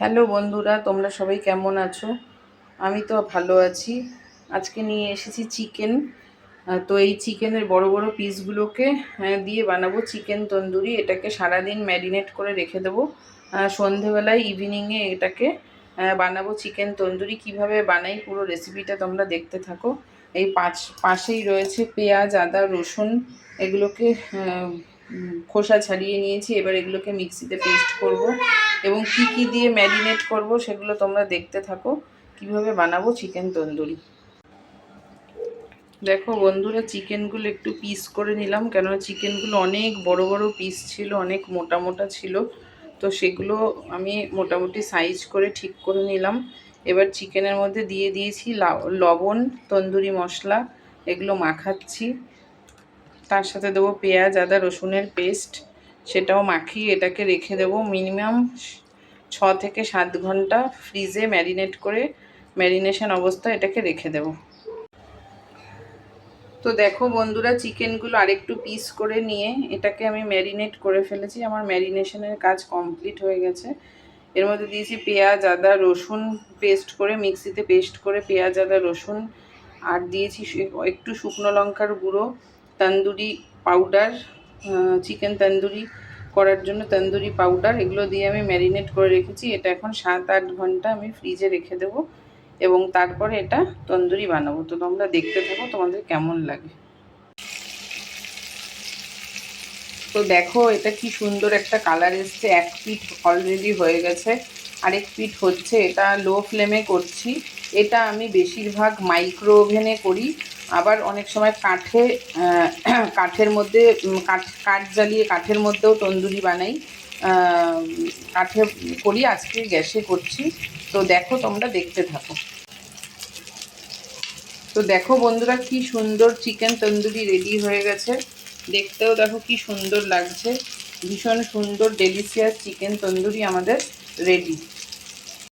Hello বন্ধুরা, তোমরা সবাই কেমন আছো? আমি তো ভালো আছি। আজকে নিয়ে এসেছি চিকেন। তো এই চিকেনের বড় বড় পিসগুলোকে দিয়ে বানাবো চিকেন তন্দুরি। এটাকে সারাদিন ম্যারিনেট করে রেখে দেবো। সন্ধেবেলায় ইভিনিংয়ে এটাকে বানাবো চিকেন তন্দুরি। কিভাবে বানাই পুরো রেসিপিটা তোমরা দেখতে থাকো। এই পাশেই রয়েছে পেঁয়াজ, আদা, রসুন। এগুলোকে খোসা ছাড়িয়ে নিয়েছি। এবার এগুলোকে মিক্সিতে পেস্ট করব এবং কি দিয়ে ম্যারিনেট করব সেগুলো তোমরা দেখতে থাকো। কিভাবে বানাবো চিকেন তন্দুরি। দেখো বন্ধুরা, চিকেনগুলো একটু পিস করে নিলাম, কেননা চিকেনগুলো অনেক বড় বড় পিস ছিল, অনেক মোটা মোটা ছিল। তো সেগুলো আমি মোটামুটি সাইজ করে ঠিক করে নিলাম। এবার চিকেনের মধ্যে দিয়ে দিয়েছি লবণ, তন্দুরি মশলা, এগুলো মাখাচ্ছি। তার সাথে দেবো পেঁয়াজ, আদা, রসুনের পেস্ট, সেটাও মাখিয়ে এটাকে রেখে দেবো মিনিমাম 6 থেকে 7 ঘন্টা ফ্রিজে ম্যারিনেট করে, ম্যারিনেশন অবস্থায় এটাকে রেখে দেবো। তো দেখো বন্ধুরা, চিকেনগুলো আরেকটু পিস করে নিয়ে এটাকে আমি ম্যারিনেট করে ফেলেছি। আমার ম্যারিনেশনের কাজ কমপ্লিট হয়ে গেছে। এর মধ্যে দিয়েছি পেঁয়াজ, আদা, রসুন পেস্ট করে, মিক্সিতে পেস্ট করে পেঁয়াজ, আদা, রসুন, আর দিয়েছি একটু শুকনো লঙ্কার গুঁড়ো, তন্দুরি পাউডার, চিকেন তন্দুরি করার জন্য তন্দুরি পাউডার। এগুলো দিয়ে আমি ম্যারিনেট করে রেখেছি। এটা এখন 7-8 ঘন্টা আমি ফ্রিজে রেখে দেবো এবং তারপরে এটা তন্দুরি বানাবো। তো তোমরা দেখতে থাকো তোমাদের কেমন লাগে। তো দেখো এটা কি সুন্দর একটা কালার এসছে। এক পিঠ অলরেডি হয়ে গেছে, আরেক পিঠ হচ্ছে। এটা লো ফ্লেমে করছি। এটা আমি বেশিরভাগ মাইক্রো ওভেনে করি, আবার অনেক সময় কাঠের মধ্যে কাঠ জ্বালিয়ে কাঠের মধ্যেও তন্দুরি বানাই। কাঠে করি, আজকে গ্যাসে করছি। তো দেখো তোমরা দেখতে থাকো। তো দেখো বন্ধুরা, কি সুন্দর চিকেন তন্দুরি রেডি হয়ে গেছে। দেখতেও দেখো কি সুন্দর লাগছে। ভীষণ সুন্দর ডেলিশিয়াস চিকেন তন্দুরি আমাদের রেডি।